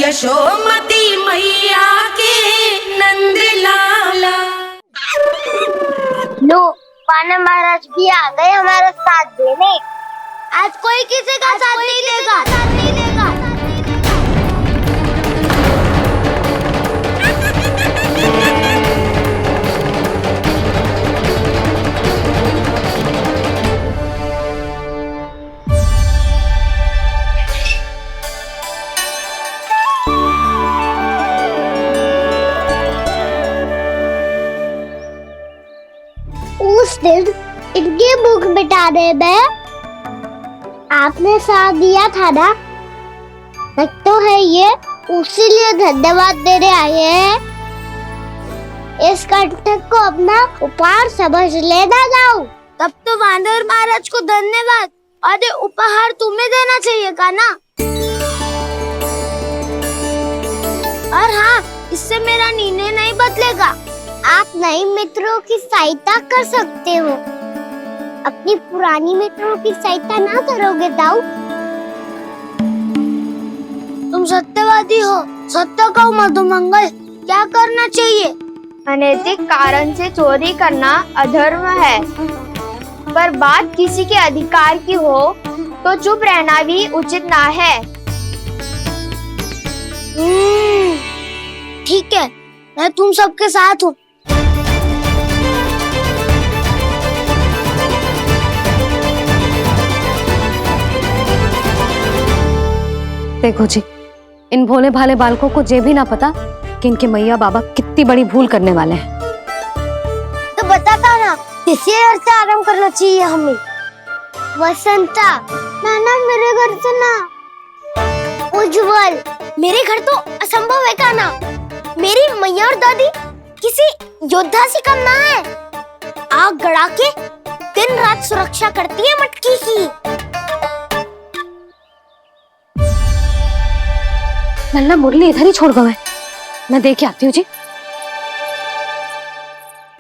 यशोमती मैया के नंद लाला। लो, वानर महाराज भी आ गए हमारा साथ देने। आज कोई किसी का साथ नहीं देगा। उस दिन इनकी भूख मिटाने में आपने साथ दिया था ना, लगता है ये उसी लिए धन्यवाद देने आए हैं। इस कंटक को अपना उपहार समझ लेना जाओ। तब तो वानर महाराज को धन्यवाद और उपहार तुम्हें देना चाहिए का ना। और हाँ, इससे मेरा निर्णय नहीं बदलेगा। आप नए मित्रों की सहायता कर सकते हो, अपनी पुरानी मित्रों की सहायता ना करोगे दाऊ। तुम सत्यवादी हो, सत्य कहो मधुमंगल, क्या करना चाहिए? अनैतिक कारण से चोरी करना अधर्म है, पर बात किसी के अधिकार की हो तो चुप रहना भी उचित ना है। ठीक है, मैं तुम सबके साथ हूँ। देखो जी, इन भोले भाले बालकों को ये भी ना पता कि इनके मैया बाबा कितनी बड़ी भूल करने वाले हैं। तो बताता ना, किसी घर से आरंभ करना चाहिए हमें। वसंता, नाना मेरे घर से ना। उज्जवल, मेरे घर तो असंभव है काना। मेरी मैया और दादी किसी योद्धा से कम ना है। आग गड़ा के दिन रात सुरक्षा करती है मटकी की। नन्ना मुरली इधर ही छोड़ गए, मैं देख के आती हूँ जी।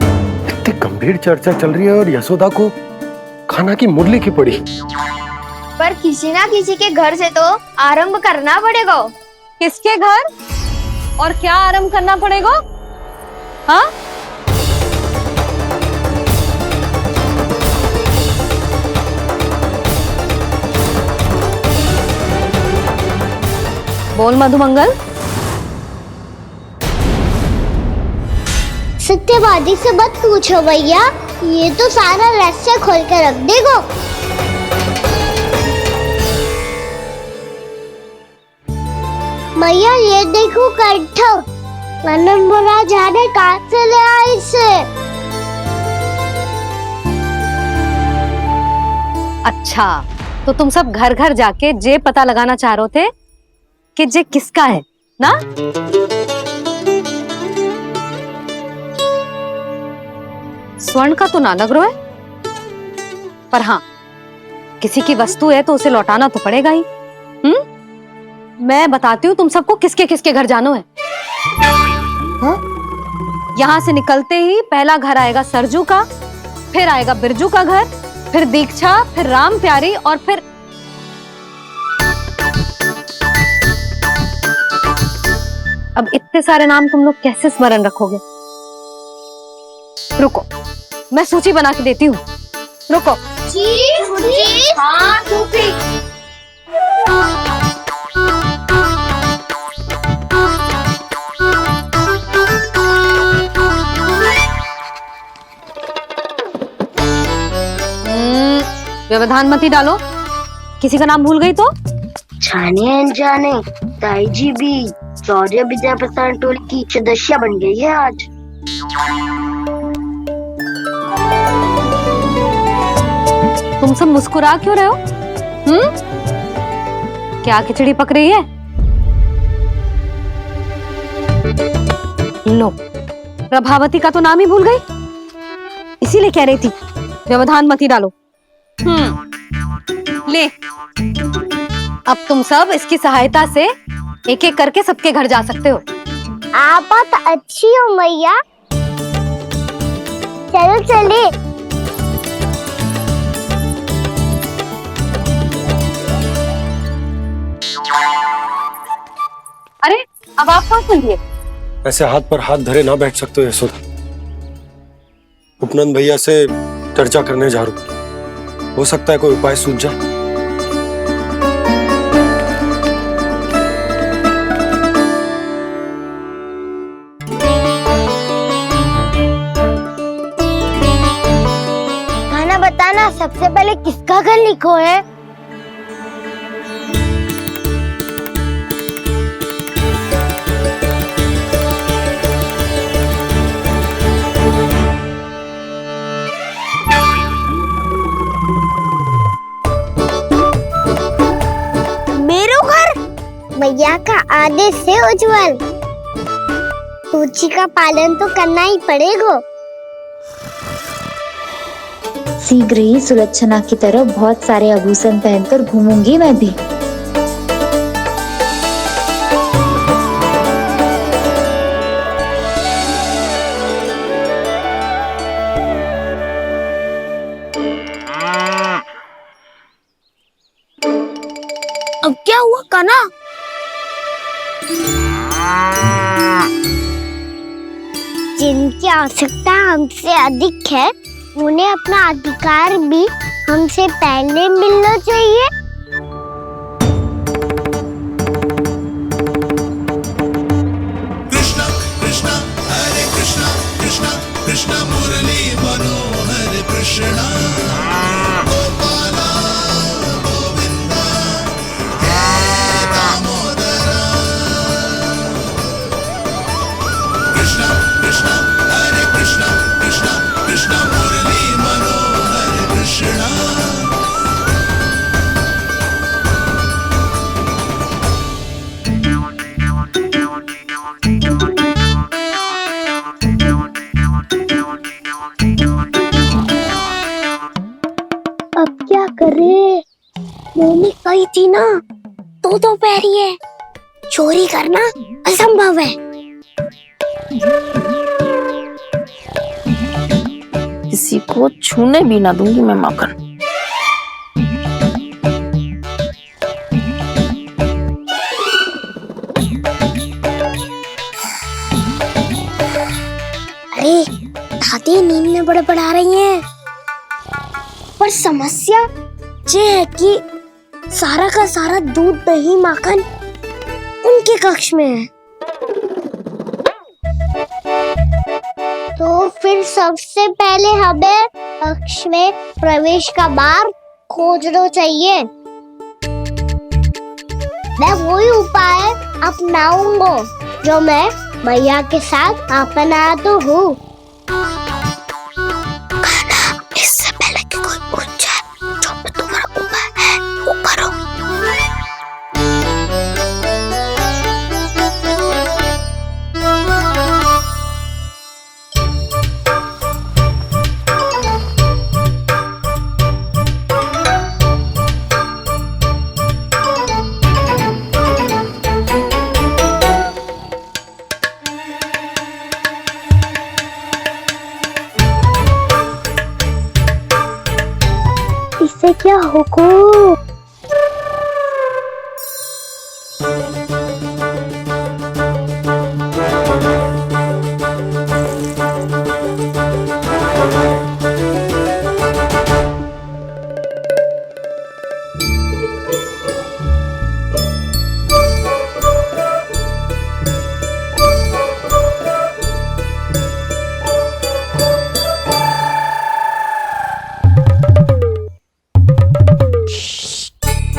इतनी गंभीर चर्चा चल रही है और यशोदा को खाना की मुरली की पड़ी। पर किसी ना किसी के घर से तो आरंभ करना पड़ेगा। किसके घर और क्या आरंभ करना पड़ेगा? हाँ, बोल मधुमंगल। सत्यवादी से मत पूछो भैया, ये तो सारा रहस्य खोल के रख देगो। भैया ये देखो कंठ, वानर महाराज जाने कहाँ से ले आए इसे। अच्छा, तो तुम सब घर घर जाके जे पता लगाना चाह रहे थे कि जे किसका है ना? स्वर्ण का तो ना लग रहा है, पर हाँ, किसी की वस्तु है तो उसे लौटाना तो पड़ेगा ही। मैं बताती हूँ तुम सबको किसके किसके घर जाना है। हाँ? यहाँ से निकलते ही पहला घर आएगा सरजू का, फिर आएगा बिरजू का घर, फिर दीक्षा, फिर राम प्यारी और फिर अब इतने सारे नाम तुम लोग कैसे स्मरण रखोगे? रुको, मैं सूची बना के देती हूँ। रुको। हाँ, व्यवधान मत ही डालो, किसी का नाम भूल गई तो? जाने अनजाने ताई जी भी शौर्य विद्या प्रसारण टोली की सदस्य बन गई है आज। तुम सब मुस्कुरा क्यों रहे हो? क्या खिचड़ी पक रही है? लो, प्रभावती का तो नाम ही भूल गई, इसीलिए कह रही थी व्यवधान मत ही डालो। ले, अब तुम सब इसकी सहायता से एक एक करके सबके घर जा सकते हो। आप बात अच्छी हो मैया, चलो चले। अरे अब आप कहाँ चलिए? ऐसे हाथ पर हाथ धरे ना बैठ सकते हो यशोदा। उपनंद भैया से चर्चा करने जा रहा हूं, हो सकता है कोई उपाय सूझ जाए। खाना बताना, सबसे पहले किसका घर लिखो है? मेरो घर भैया का आदेश से उज्जवल, सूची का पालन तो करना ही पड़ेगा। शीघ्र ही सुलक्षणा की तरह बहुत सारे आभूषण पहनकर घूमूंगी मैं भी। अब क्या हुआ काना? जिनकी आवश्यकता हमसे अधिक है, उन्हें अपना अधिकार भी हमसे पहले मिलना चाहिए। कृष्णा कृष्णा हरे कृष्णा कृष्णा कृष्णा मुरली मनोहर कृष्णा गोपाला गोविंदा हे दामोदरा। कृष्णा कृष्णा हरे कृष्णा कृष्णा कृष्णा मुरली मनोहर कृष्णा। अब क्या करे? मम्मी कही थी ना, तो पैरी है, चोरी करना असंभव है। किसी को छूने भी ना दूंगी मैं माखन। अरे दादी नींद में बड़बड़ा रही हैं, पर समस्या ये है कि सारा का सारा दूध दही माखन उनके कक्ष में है। तो फिर सबसे पहले हमें कक्ष में प्रवेश का मार्ग खोजना चाहिए। मैं वही उपाय अपनाऊंगा जो मैं भैया के साथ अपना तो हूँ। इससे पहले कि कोई पूछ जाए, जो भी तुम्हारा उपाय है वो करो। इससे क्या होगा?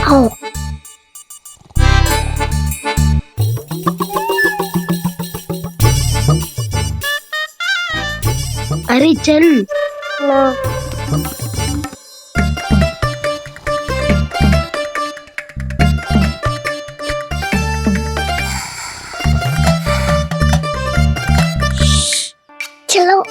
आओ। अरे चल। ना चलो।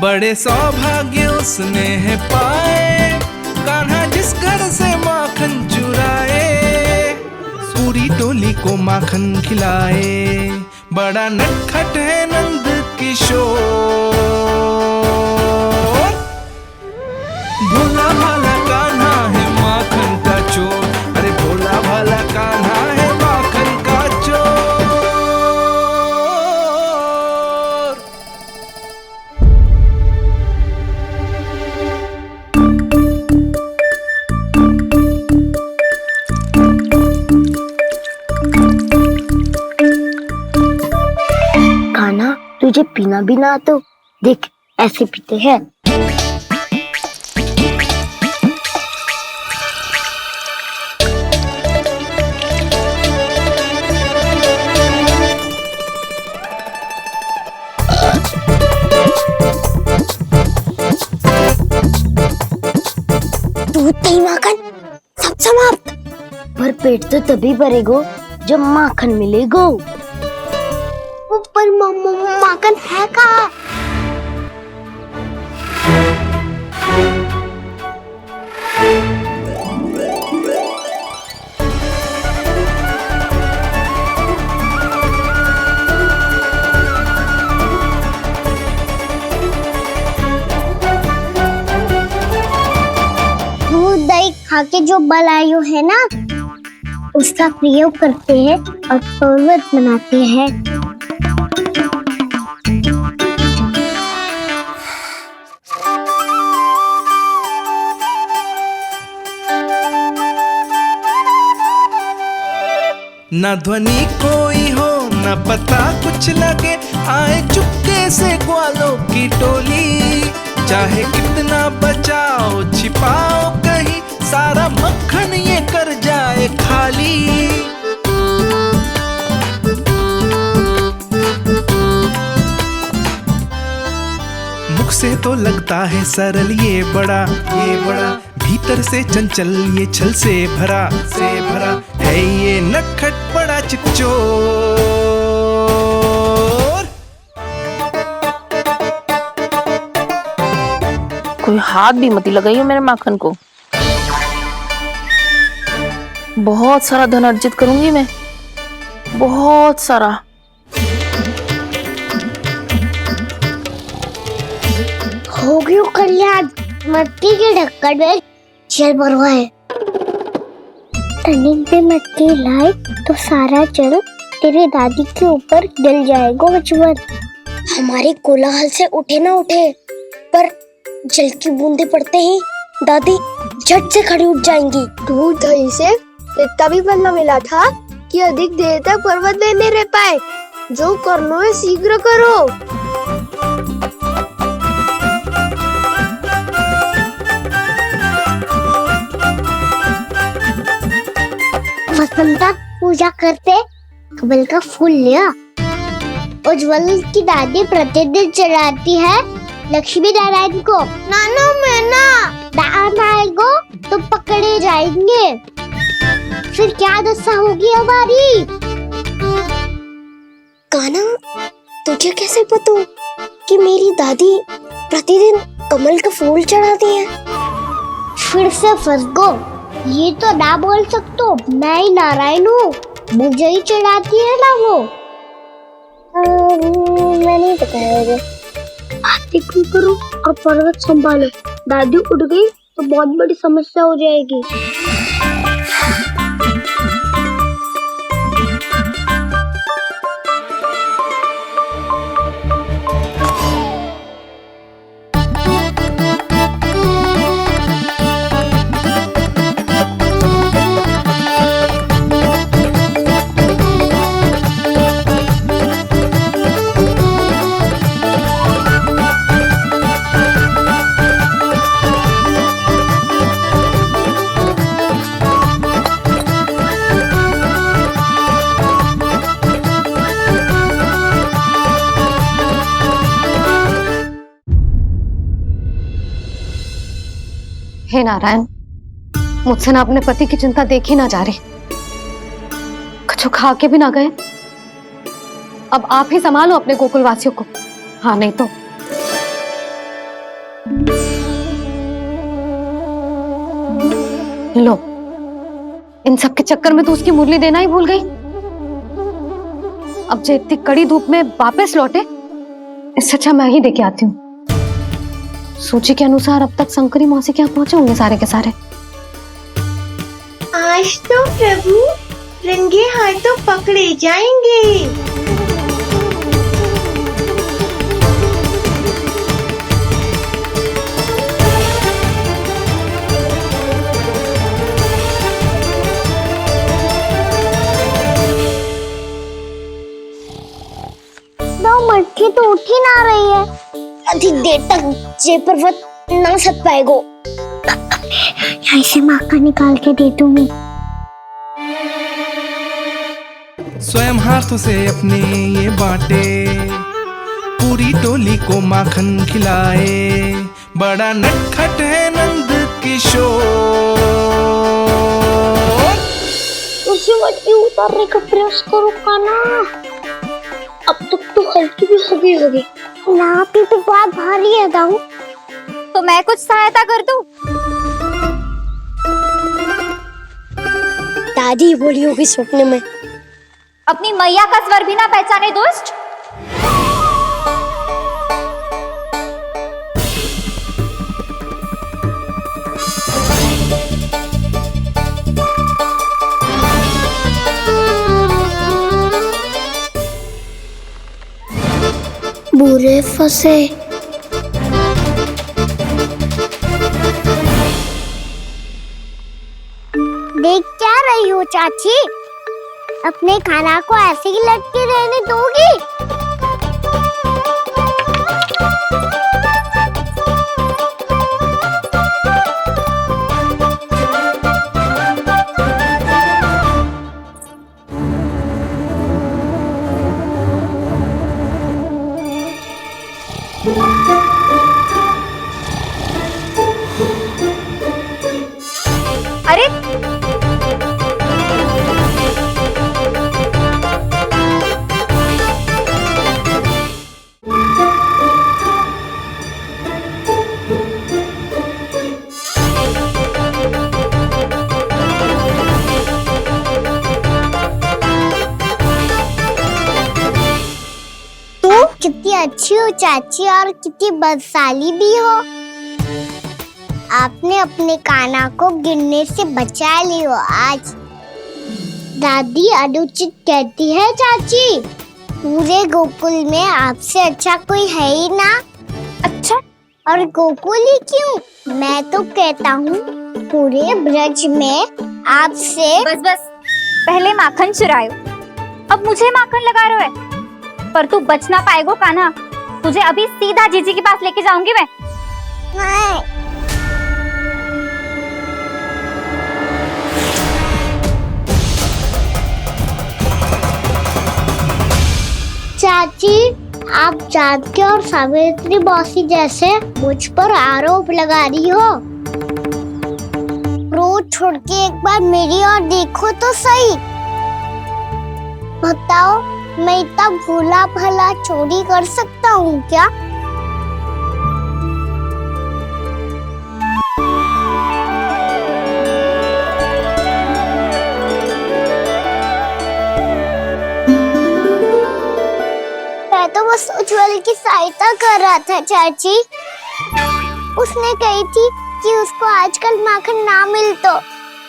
बड़े सौभाग्य उसने है पाए, कान्हा जिसका पूरी टोली को माखन खिलाए। बड़ा नटखट है नंद किशोर, भोला भाला कान्हा है माखन का चोर। अरे भोला भाला कान्हा है माखन का चोर। कान्हा, तुझे पीना भी ना तो देख ऐसे पीते हैं। दूध दही माखन सब समाप्त। पर पेट तो तभी भरेगो जब माखन मिलेगो। ऊपर माखन है कहाँ? दूध दही खा के जो बलायु है ना, उसका प्रयोग करते हैं और पर्वत बनाते हैं। न ध्वनि कोई हो न पता कुछ लगे, आए चुपके से ग्वालों की टोली। चाहे कितना बचाओ छिपाओ कहीं, सारा मक्खन ये कर जाए खाली। मुख से तो लगता है सरल ये बड़ा भीतर से चंचल ये छल से भरा है ये नटखट बड़ा चिकचोर। कोई हाथ भी मत लगाइए मेरे माखन को। बहुत सारा धन अर्जित करूंगी मैं, बहुत सारा। हो गयो कल्याण, मट्टी के ढक्कन में जल भरवा है। टर्निंग पे मट्टी लाई तो सारा जल तेरे दादी के ऊपर डल जाएगा बचवन। हमारे कोलाहल से उठे ना उठे, पर जल की बूंदें पड़ते ही दादी झट से खड़ी उठ जाएंगी। दूध दही से इतना भी बदला मिला था कि अधिक देर तक पर्वत में नहीं रह पाए। जो करना है शीघ्र करो। वसंता पूजा करते कमल का फूल लिया। उज्जवल की दादी प्रतिदिन चढ़ाती है लक्ष्मी नारायण को। नानो मैना आएगो तो पकड़े जाएंगे। फिर क्या दशा होगी हमारी? कान्हा, तुझे कैसे पता कि मेरी दादी प्रतिदिन कमल का फूल चढ़ाती है? फिर से फंस गो। ये तो ना बोल सकतो, मैं ही नारायण हूँ, मुझे ही चढ़ाती है ना वो। मैं नहीं बताया। आरती क्यों करो और पर्वत संभालो। दादी उठ गई तो बहुत बड़ी समस्या हो जाएगी। हे नारायण, मुझसे ना अपने पति की चिंता देखी ना जा रही, कुछ खा के भी ना गए। अब आप ही संभालो अपने गोकुलवासियों को। हाँ, नहीं तो लो, इन सब के चक्कर में तो उसकी मुरली देना ही भूल गई। अब जो इतनी कड़ी धूप में वापस लौटे, इससे अच्छा मैं ही देके आती हूँ। सूची के अनुसार अब तक शंकरी मौसी के यहाँ पहुंचे होंगे सारे के सारे। आज तो प्रभु रंगे हाथों पकड़े जाएंगे। मटकी तो उठ ही ना रही है। अधिक देर तक जे पर्वत ना सक पाएगो। यहाँ से माखन निकाल के दे दूँ मैं। स्वयं हाथों से अपने ये बांटे, पूरी टोली को माखन खिलाए। बड़ा नटखट है नंद किशोर। उसे मटकी उतारने का प्रयास करो काना। अब तक तो हल्की भी होगी। नापी तो बहुत भारी है दाऊ। तो मैं कुछ सहायता कर दूं? दादी बोली होगी सपने में। अपनी मैया का स्वर भी ना पहचाने दुष्ट। बुरे फंसे। देख क्या रही हो चाची? अपने खाना को ऐसे ही लटके रहने दोगी? अरे तुम कितनी अच्छी हो चाची और कितनी बदसाली भी हो। आपने अपने काना को गिरने से बचा ली हो आज। दादी अनुचित कहती है चाची, पूरे गोकुल में आपसे अच्छा कोई है ही ना। अच्छा, और गोकुल ही क्यों, मैं तो कहता हूँ पूरे ब्रज में आपसे। बस बस, पहले माखन चुरायो, अब मुझे माखन लगा रहे हो। पर तू बच ना पाएगो कान्हा, तुझे अभी सीधा जीजी के पास लेके जाऊंगी मैं। नहीं। चाची, आप जानकी और सावित्री मौसी जैसे मुझ पर आरोप लगा रही हो। रोज छोड़ के एक बार मेरी ओर देखो तो सही। बताओ, मैं इतना भोला भला चोरी कर सकता हूँ क्या? मैं तो बस उज्जवल की सहायता कर रहा था चाची। उसने कही थी कि उसको आजकल माखन ना मिल तो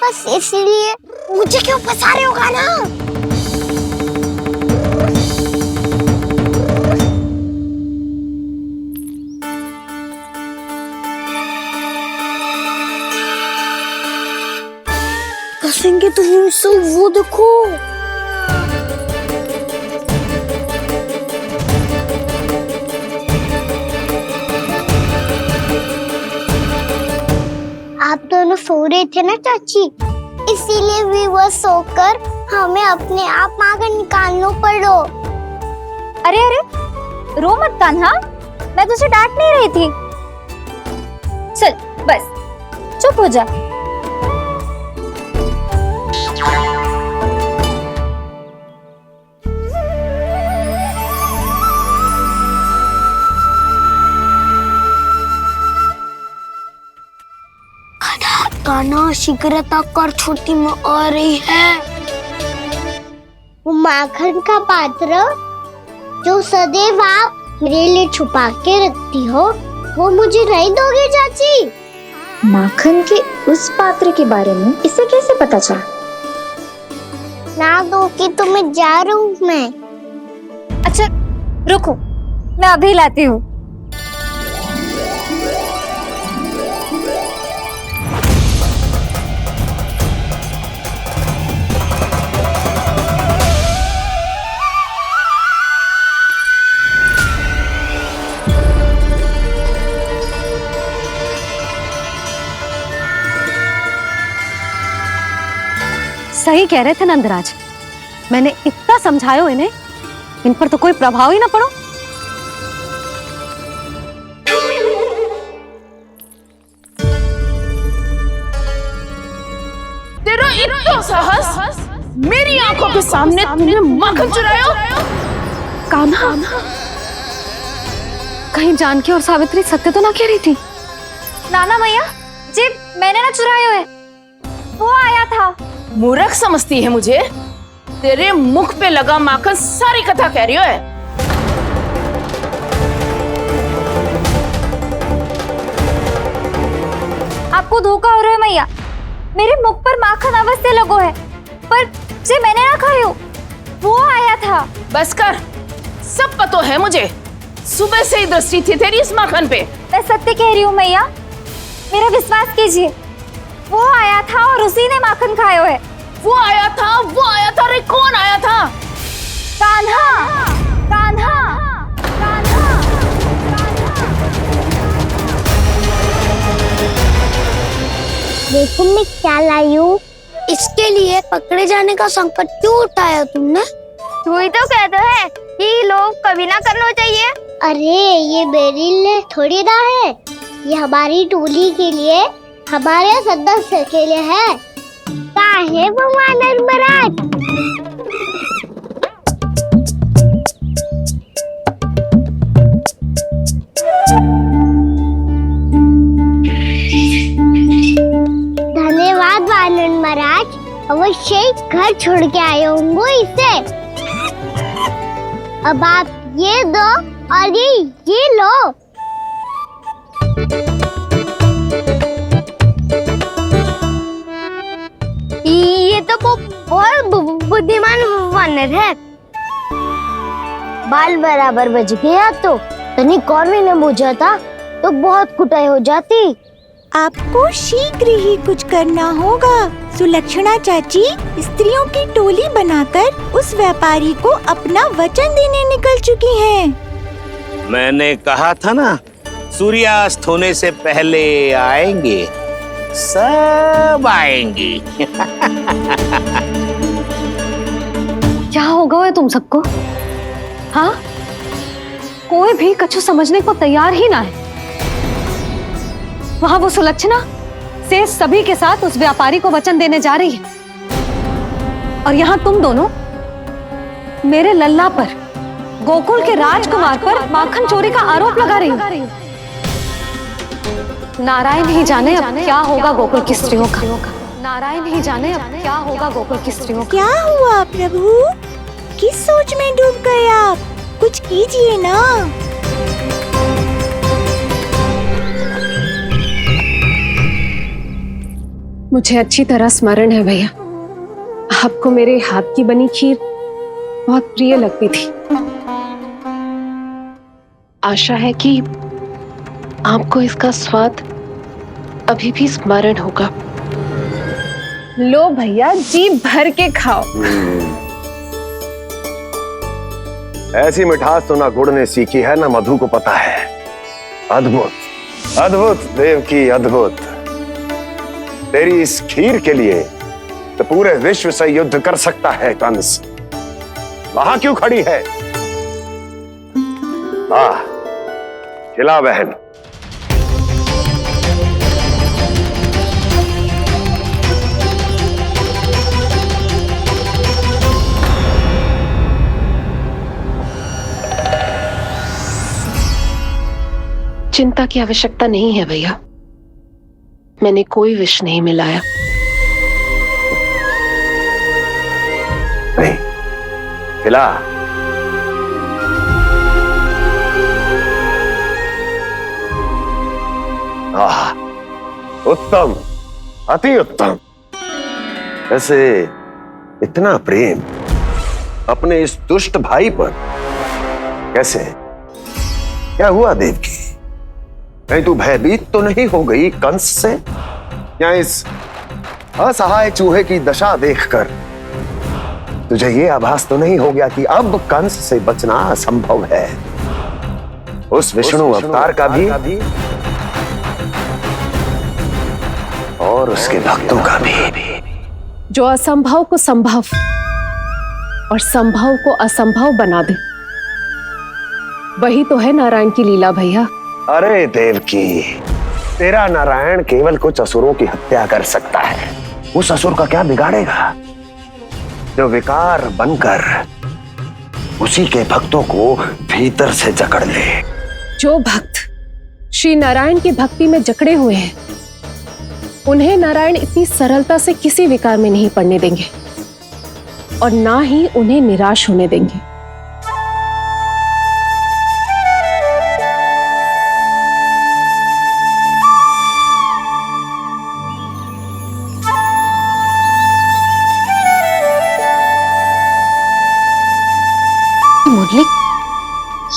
बस इसलिए। मुझे क्यों फंसा रहे होगा ना? फंसेंगे तो हम सब, वो देखो। आप दोनों सो रहे थे ना चाची, इसीलिए विवश सोकर हमें अपने आप माखन निकालना पड़ो। अरे अरे, रो मत कान्हा, मैं तुझे डांट नहीं रही थी। चल बस चुप हो जा। कान्हा सिगरेट कर छोटी में आ रही है। वो माखन का पात्र जो सदैव आप मेरे लिए छुपा के रखती हो, वो मुझे नहीं दोगे चाची? माखन के उस पात्र के बारे में इसे कैसे पता चला? ना दो कि तो मैं जा रहा हूँ मैं। अच्छा रुको, मैं अभी लाती हूँ। सही कह रहे थे नंदराज, मैंने इतना समझायो इन्हें, इन पर तो कोई प्रभाव ही ना पड़ो। तेरा इतना साहस, मेरी आंखों के सामने तुमने माखन चुरायो? कान्हा, कहीं जानकी और सावित्री सत्य तो ना कह रही थी? नाना मैया जी, मैंने ना चुरायो है, वो आया था। मूर्ख समझती है मुझे? तेरे मुख पे लगा माखन सारी कथा कह रही है। आपको धोखा हो रहा है मैया, मेरे मुख पर माखन अवश्य लगो है, पर जे मैंने ना खायो, वो आया था। बस कर, सब पता है मुझे। सुबह से ही दृष्टि थी तेरी इस माखन पे। मैं सत्य कह रही हूँ मैया, मेरा विश्वास कीजिए, वो आया था और उसी ने माखन खायो है। वो आया था। अरे कौन आया था? कान्हा, कान्हा, कान्हा। देखो मैं क्या लाई हूँ। इसके लिए पकड़े जाने का संकट क्यों उठाया तुमने? तू ही तो कहते है कि लोग कभी ना करना चाहिए। अरे ये मेरे लिए थोड़ी ना है, ये हमारी टोली के लिए, हमारे सदस्य के लिए है। काहे भगवान महाराज? धन्यवाद वानर महाराज, अवश्य ही घर छोड़ के आए होंगे इसे। अब आप ये दो और ये लो। ये तो बहुत बुद्धिमान वानर है। बाल बराबर बज गया तो तनिक और भी न बुझा था तो बहुत कुटाई हो जाती। आपको शीघ्र ही कुछ करना होगा। सुलक्षणा चाची स्त्रियों की टोली बनाकर उस व्यापारी को अपना वचन देने निकल चुकी हैं। मैंने कहा था ना, सूर्यास्त होने से पहले आएंगे, सब आएंगी। क्या होगा है तुम सबको? हाँ, कोई भी कछु समझने को तैयार ही ना है। वहां वो सुलक्षणा से सभी के साथ उस व्यापारी को वचन देने जा रही है, और यहाँ तुम दोनों मेरे लल्ला पर, गोकुल के राजकुमार पर माखन चोरी का आरोप लगा रही हो। नारायण ही जाने अब क्या होगा गोकुल की स्त्रियों का। नारायण ही जाने अब क्या होगा गोकुल की स्त्रियों का। क्या हुआ प्रभु? किस सोच में डूब गए आप? कुछ कीजिए ना। मुझे अच्छी तरह स्मरण है भैया, आपको मेरे हाथ की बनी खीर बहुत प्रिय लगती थी। आशा है कि आपको इसका स्वाद अभी भी स्मरण होगा। लो भैया, जी भर के खाओ। ऐसी मिठास तो ना गुड़ ने सीखी है ना मधु को पता है। अद्भुत, अद्भुत देवकी, अद्भुत। तेरी इस खीर के लिए तो पूरे विश्व से युद्ध कर सकता है कंस। वहां क्यों खड़ी है? वाह, खिला बहन। चिंता की आवश्यकता नहीं है भैया, मैंने कोई विष नहीं मिलाया। पिला। आह, उत्तम, अति उत्तम। वैसे इतना प्रेम अपने इस दुष्ट भाई पर कैसे? क्या हुआ देवकी? कहीं तू भयभीत तो नहीं हो गई कंस से? या इस असहाय चूहे की दशा देखकर तुझे ये आभास तो नहीं हो गया कि अब कंस से बचना असंभव है? उस विष्णु अवतार का भी और उसके भक्तों का भी। जो असंभव को संभव और संभव को असंभव बना दे, वही तो है नारायण की लीला भैया। अरे देवकी, तेरा नारायण केवल कुछ असुरों की हत्या कर सकता है। उस असुर का क्या बिगाड़ेगा जो विकार बनकर उसी के भक्तों को भीतर से जकड़ ले। जो भक्त श्री नारायण की भक्ति में जकड़े हुए हैं, उन्हें नारायण इतनी सरलता से किसी विकार में नहीं पड़ने देंगे और ना ही उन्हें निराश होने देंगे।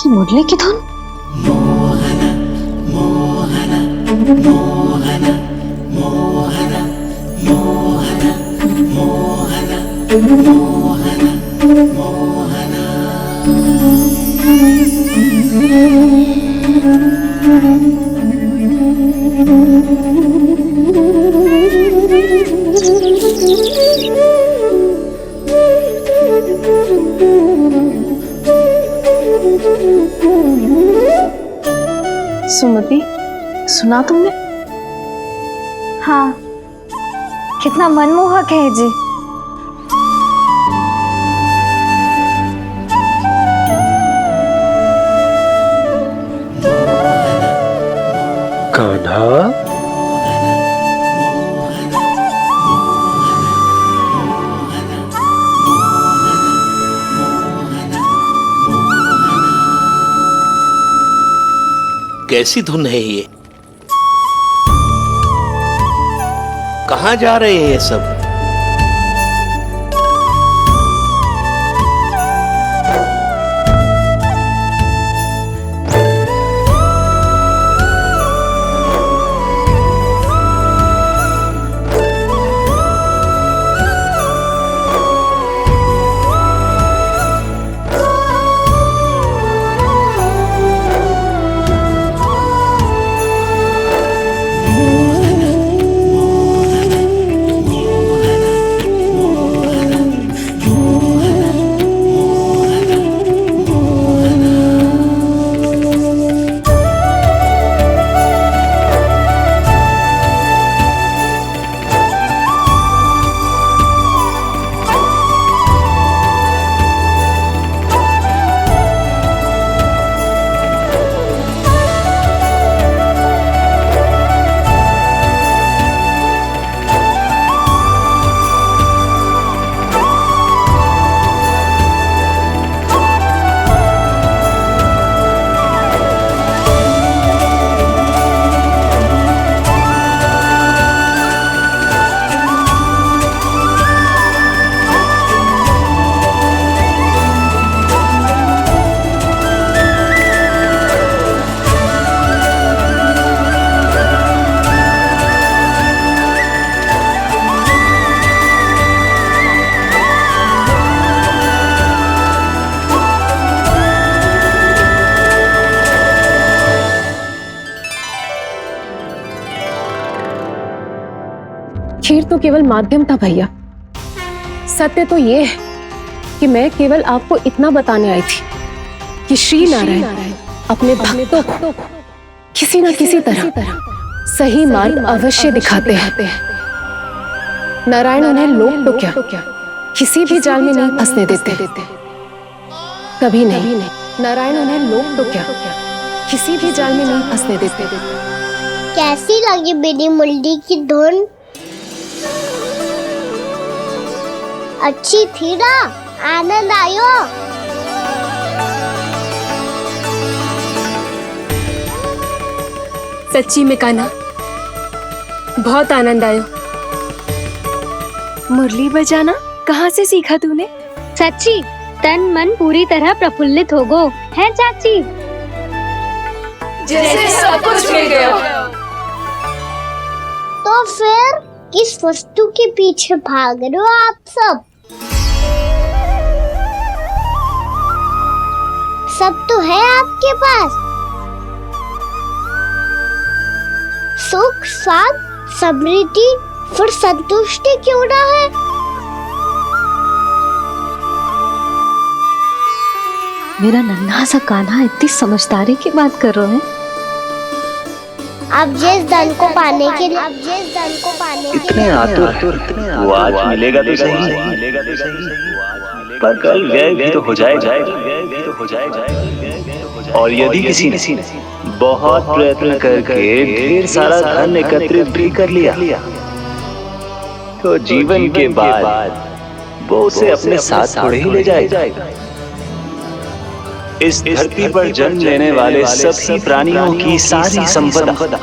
मुरली की धुन। सुमति, सुना तुमने? हाँ, कितना मनमोहक है जी। कान्हा, कैसी धुन है ये? कहाँ जा रहे हैं ये सब? खीर तो केवल माध्यम था भैया। सत्य तो ये है कि मैं केवल आपको इतना बताने आई थी कि श्री नारायण अपने भक्तों को किसी न किसी तरह सही मार्ग अवश्य दिखाते हैं। नारायण उन्हें लोग तो क्या किसी भी जाल में नहीं फंसने देते, कभी नहीं। नारायण उन्हें लोग तो क्या किसी भी जाल में नहीं फंसने देते। कैसी लगी मेरी मुरली की धुन? अच्छी थी ना? आनंद आयो। सच्ची में कान्हा, बहुत आनंद आयो। मुरली बजाना कहाँ से सीखा तूने? सच्ची तन मन पूरी तरह प्रफुल्लित हो गो है चाची। जैसे सब कुछ मिल गया। तो फिर किस वस्तु के पीछे भाग रहे हो आप सब? सब तो है आपके पास। सुख, स्वाद, समृद्धि, फिर संतुष्टि क्यों ना है? मेरा नन्हा सा कान्हा इतनी समझदारी की बात कर रहे हैं। अब जिस धन को पाने के लिए इतने आतुर वो आज मिलेगा तो सही, पर कल व्यय भी तो हो जाएगा। और यदि किसी ने बहुत प्रयत्न करके ढेर सारा धन एकत्रित भी कर लिया, तो जीवन के बाद वो उसे अपने साथ थोड़े ही ले जाएगा। इस धरती पर जन्म लेने वाले सभी प्राणियों की सारी संपदा,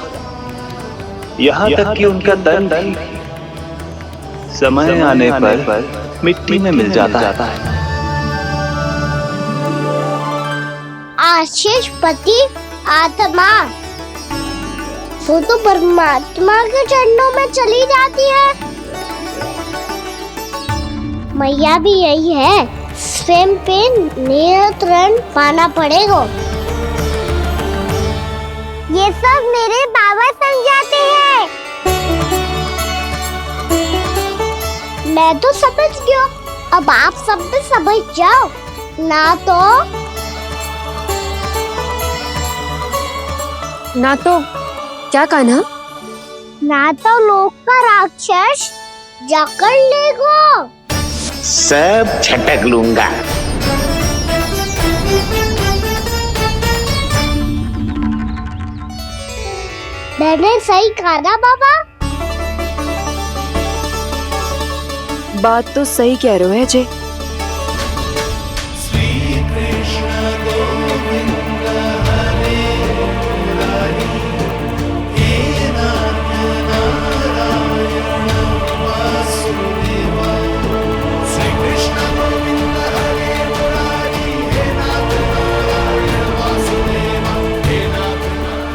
यहाँ तक कि उनका तन भी समय आने पर मिट्टी में मिल जाता है। आशीष पति आत्मा वो तो परमात्मा के चरणों में चली जाती है। मैया भी यही है, स्वयं पे नियंत्रण पाना पड़ेगा। ये सब मेरे बाबा समझाते हैं। मैं तो समझ गया, अब आप सब भी समझ जाओ ना तो क्या कान्हा? ना तो लोक का राक्षस जकड़ लेगो। सब झटक लूंगा। मैंने सही कहा ना बाबा? बात तो सही कह रहे हो अजय।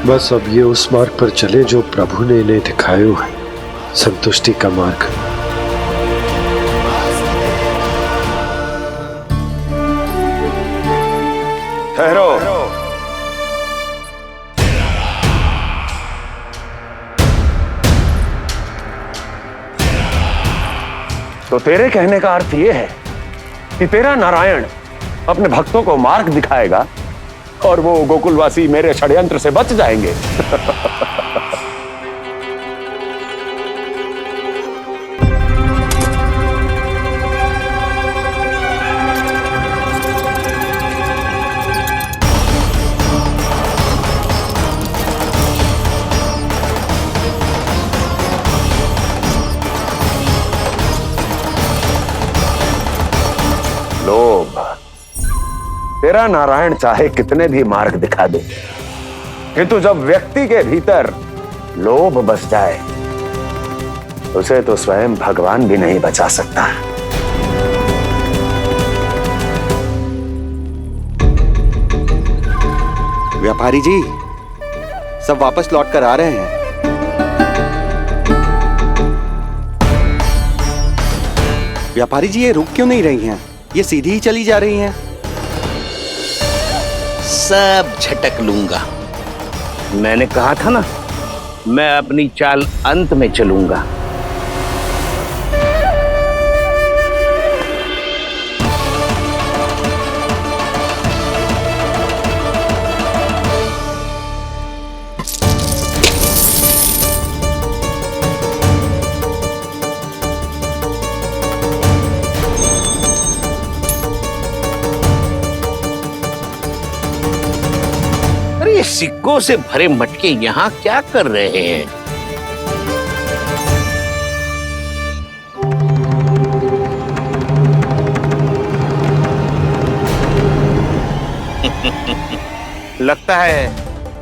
बस अब ये उस मार्ग पर चले जो प्रभु ने इन्हें दिखाया है, संतुष्टि का मार्ग। ठहरो। तो तेरे कहने का अर्थ यह है कि तेरा नारायण अपने भक्तों को मार्ग दिखाएगा और वो गोकुलवासी मेरे षड्यंत्र से बच जाएंगे। लोभ। तेरा नारायण चाहे कितने भी मार्ग दिखा दे, किंतु जब व्यक्ति के भीतर लोभ बस जाए, उसे तो स्वयं भगवान भी नहीं बचा सकता। व्यापारी जी, सब वापस लौट कर आ रहे हैं। व्यापारी जी, ये रुक क्यों नहीं रही हैं? ये सीधी ही चली जा रही हैं। सब झटक लूंगा। मैंने कहा था ना, मैं अपनी चाल अंत में चलूंगा। सिक्कों से भरे मटके यहाँ क्या कर रहे हैं? लगता है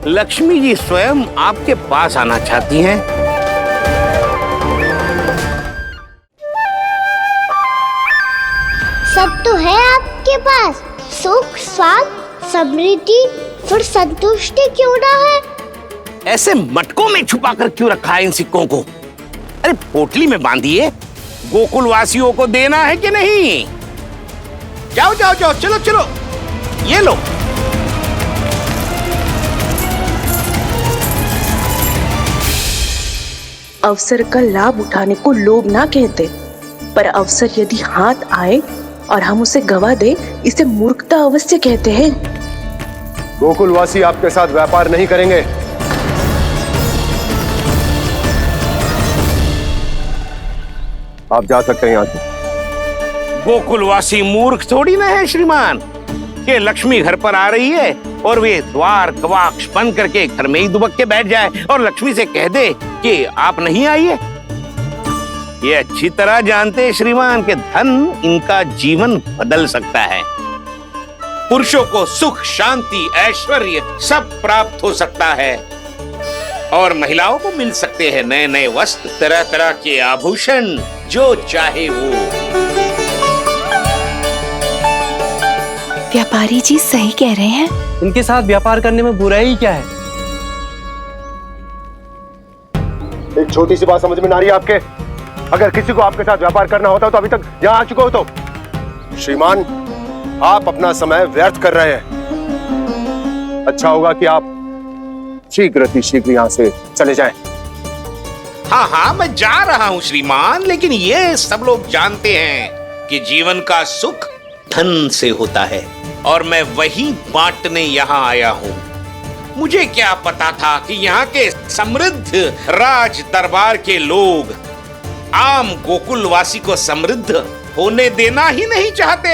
लक्ष्मी जी स्वयं आपके पास आना चाहती हैं। सब तो है आपके पास, सुख, स्वाद, समृद्धि, फिर संतुष्टि क्यों ना है? ऐसे मटकों में छुपा कर क्यों रखा है इन सिक्कों को? अरे पोटली में बांधिए, गोकुल वासियों को देना है कि नहीं? जाओ जाओ जाओ, चलो चलो, ये लो। अवसर का लाभ उठाने को लोभ ना कहते, पर अवसर यदि हाथ आए और हम उसे गवा दे, इसे मूर्खता अवश्य कहते हैं। गोकुलवासी आपके साथ व्यापार नहीं करेंगे। आप जा सकते हैं यहाँ से। गोकुलवासी मूर्ख थोड़ी ना है श्रीमान, कि लक्ष्मी घर पर आ रही है और वे द्वार गवाक्ष बंद करके घर में ही दुबक के बैठ जाए और लक्ष्मी से कह दे कि आप नहीं आइए। ये अच्छी तरह जानते हैं श्रीमान कि धन इनका जीवन बदल सकता है। पुरुषों को सुख, शांति, ऐश्वर्य सब प्राप्त हो सकता है और महिलाओं को मिल सकते हैं नए नए वस्त्र, तरह तरह के आभूषण, जो चाहे वो। व्यापारी जी सही कह रहे हैं। इनके साथ व्यापार करने में बुराई क्या है? एक छोटी सी बात समझ में ना रही है आपके? अगर किसी को आपके साथ व्यापार करना होता तो अभी तक यहाँ आ चुके हो। तो श्रीमान, आप अपना समय व्यर्थ कर रहे हैं। अच्छा होगा कि आप शीघ्र यहाँ से चले जाएं। हाँ हाँ, मैं जा रहा हूँ श्रीमान, लेकिन ये सब लोग जानते हैं कि जीवन का सुख धन से होता है और मैं वही बांटने यहाँ आया हूँ। मुझे क्या पता था कि यहाँ के समृद्ध राज दरबार के लोग आम गोकुलवासी को समृद्ध होने देना ही नहीं चाहते।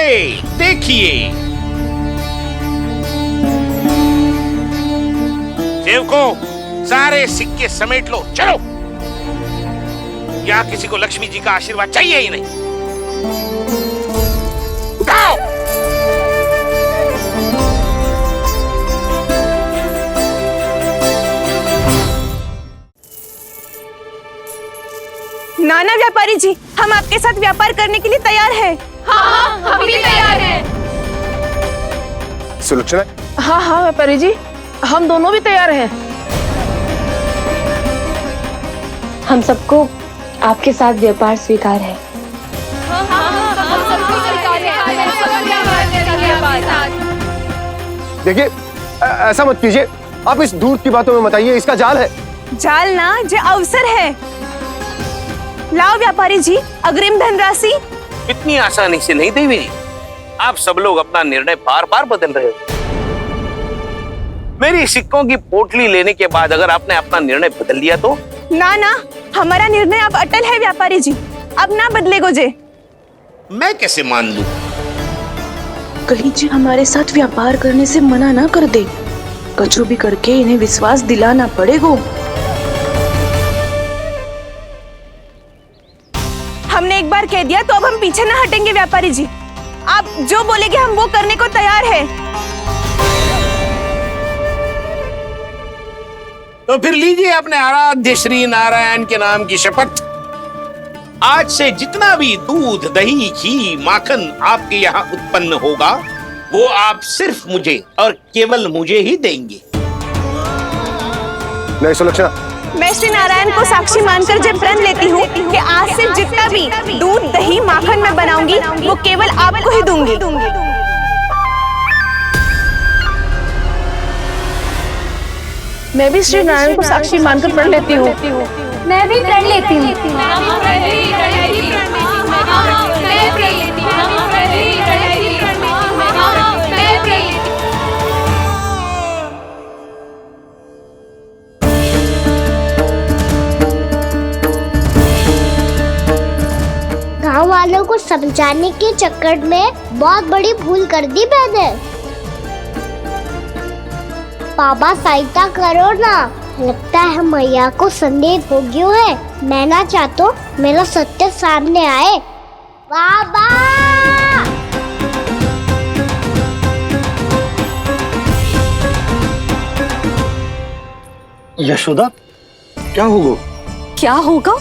देखिए सेवकों, सारे सिक्के समेट लो, चलो। यहाँ किसी को लक्ष्मी जी का आशीर्वाद चाहिए ही नहीं। उठाओ। नाना व्यापारी जी, हम आपके साथ व्यापार करने के लिए तैयार हैं। हाँ, हम भी तैयार हैं। सुलक्षणा? हाँ हाँ व्यापारी जी, हम दोनों भी तैयार हैं। हम सबको आपके साथ व्यापार स्वीकार है। देखिए, ऐसा मत कीजिए। आप इस दूध की बातों में मत आइए, इसका जाल है। जाल ना, जो अवसर है। लाओ व्यापारी जी, अग्रिम धनराशि। इतनी आसानी से नहीं देवी जी। आप सब लोग अपना निर्णय बार बार बदल रहे हो। मेरी सिक्कों की पोटली लेने के बाद अगर आपने अपना निर्णय बदल लिया तो? ना ना, हमारा निर्णय अब अटल है व्यापारी जी, अब ना बदलेगो जे। मैं कैसे मान लूं? कहीं जी हमारे साथ व्यापार करने से मना ना कर दे। कचरू भी करके इन्हें विश्वास दिलाना पड़ेगा। हमने एक बार कह दिया तो अब हम पीछे ना हटेंगे व्यापारी जी। आप जो बोलेंगे हम वो करने को तैयार है। तो फिर लीजिए अपने आराध्य श्री नारायण के नाम की शपथ। आज से जितना भी दूध, दही, घी, माखन आपके यहाँ उत्पन्न होगा वो आप सिर्फ मुझे और केवल मुझे ही देंगे। नहीं सुलक्षणा, मैं श्री नारायण को साक्षी मानकर जब प्रण लेती हूँ कि आज से जितना भी दूध, दही, माखन मैं बनाऊंगी वो केवल आपको ही दूंगी। मैं भी श्री नारायण को साक्षी मानकर प्रण लेती हूँ। मैं भी प्रण लेती हूँ। गाँव वालों को समझाने के चक्कर में बहुत बड़ी भूल कर दी मैंने। बाबा सहायता करो ना, लगता है मैया को संदेह हो गया है। मैं ना चाहता मेरा सत्य सामने आए। बाबा! यशोदा, क्या होगा? क्या होगा?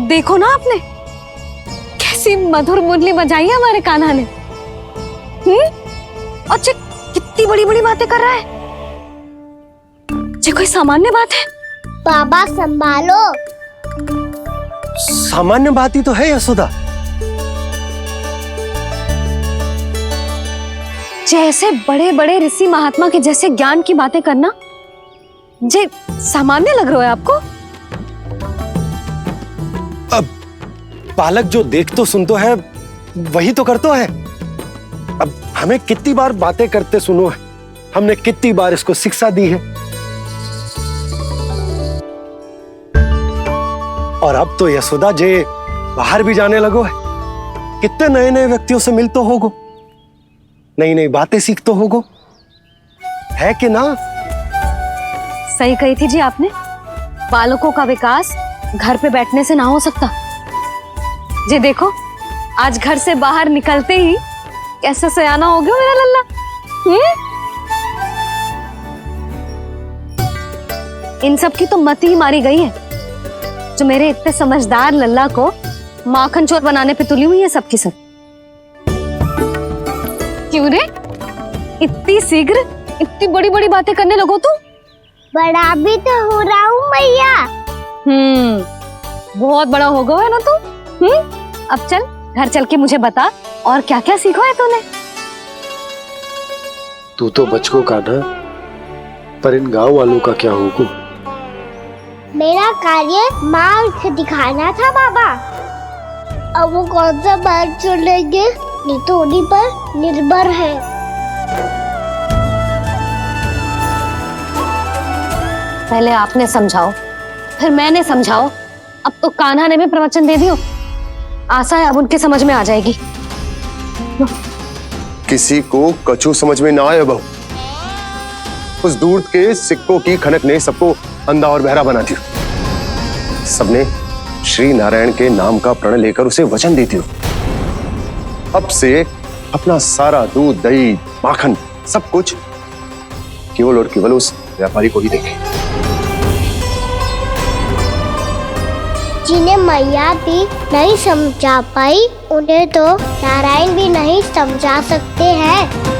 देखो ना आपने कैसी मधुर मुरली बजाई है हमारे कान्हा ने। अच्छा, कितनी बड़ी बड़ी बातें कर रहा है। ये कोई सामान्य बात है? बाबा संभालो। सामान्य बात ही तो है यशोदा। जैसे बड़े बड़े ऋषि महात्मा के जैसे ज्ञान की बातें करना जे सामान्य लग रहा है आपको? अब बालक जो देख तो सुन तो है, वही तो कर तो है। अब हमें कितनी बार बातें करते सुनो है, हमने कितनी बार इसको शिक्षा दी है। और अब तो यशोदा जे बाहर भी जाने लगो है, कितने नए नए व्यक्तियों से मिल तो होगो, नई नई बातें सीख तो होगो, है कि ना? सही कही थी जी आपने। बालकों का विकास घर पे बैठने से ना हो सकता। जी देखो, आज घर से बाहर निकलते ही कैसा सयाना हो गया मेरा लल्ला। इन सब की तो मत ही मारी गई है, जो मेरे इतने समझदार लल्ला को माखन चोर बनाने पे तुली हुई है सबकी सब। क्यों रे, इतनी शीघ्र इतनी बड़ी बड़ी बातें करने लगो तू? बड़ा भी तो हो रहा हूँ मैया। बहुत बड़ा हो गया है ना तू। अब चल घर चल के मुझे बता और क्या क्या सीखा है तूने। तू तो बचको कान्हा, पर इन गांव वालों का क्या होगा? मेरा कार्य मार्ग दिखाना था बाबा। अब वो कौन सा मार्ग चलेंगे, ये तो उन्हीं पर निर्भर है। पहले आपने समझाओ, फिर मैंने समझाओ। अब तो कान्हा ने भी प्रवचन दे दियो। आशा है अब उनके समझ में आ जाएगी। किसी को कछु समझ में ना आए बहू। उस दूर के सिक्कों की खनक ने सबको अंधा और बहरा बना दिया। सबने श्री नारायण के नाम का प्रण लेकर उसे वचन देती हो। अब से अपना सारा दूध, दही, माखन सब कुछ केवल और केवल उस व्यापारी को ही देंगे। जिन्हें मैया भी नहीं समझा पाई, उन्हें तो नारायण भी नहीं समझा सकते हैं।